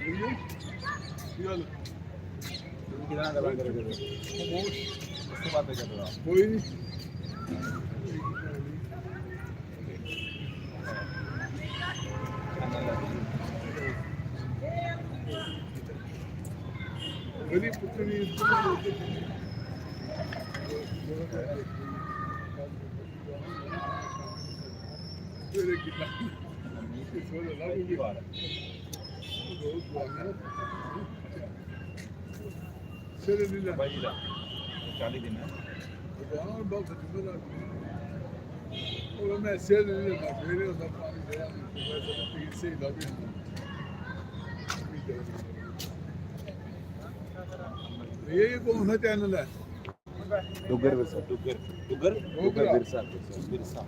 कितना गला करोगे उसके बाद पे कर कोई नहीं मेरी पुत्री मेरे कितना सोच रहा हूँ कि बात चले नहीं लगा भाई 40 दिन है और बहुत अच्छा लगा और मैं सेल नहीं लगा मेरे सब पानी गया वैसे पीठ से ही लगे ये कौन सा चैनल है डुगर विरसा डुगर विरसा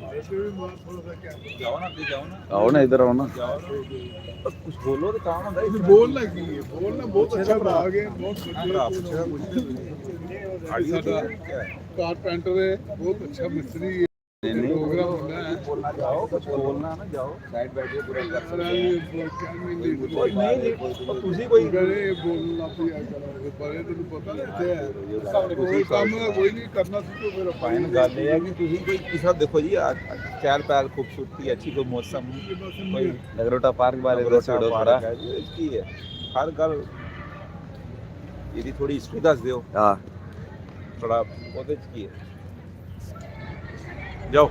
ऐसे भी मार थोड़ा सा क्या जाओ ना जाओ ना आओ ना इधर आओ ना जाओ कुछ बोलो तो काम होता है बोलना की है बोलना बहुत अच्छा बना गए बहुत आइडिया कारपेंटर है बहुत अच्छा मिस्त्री है प्रोग्राम होना है बोलना जाओ कुछ बोलना ना जाओ साइड बैठे पूरा कर कोई नहीं तुझे कोई करे बोलना पिया करो बड़े तो पता नहीं कोई काम ना कोई नहीं करना तो फिर फाइन गल है कि ਤੁਸੀਂ ਕੋਈ ਕਿਸੇ ਦੇਖੋ ਜੀ ਚਾਰ ਪੈਰ ਖੂਬਸੂਰਤੀ ਅੱਛੀ ਕੋਈ ਮੌਸਮ ਕੋਈ नगरोटा पार्क बारे में ਰੋਟਾ छोड़ो ਪਾਰਕ थोड़ा ਹੈ ਜੀ ਕੀ ਹੈ ਹਰ ਗੱਲ ਇਹਦੀ ਥੋੜੀ ਹਿਸਟਰੀ ਦੱਸ ਦਿਓ हाँ ਥੋੜਾ ਉਹਦੇ ਚ ਕੀ ਹੈ ਜਾਓ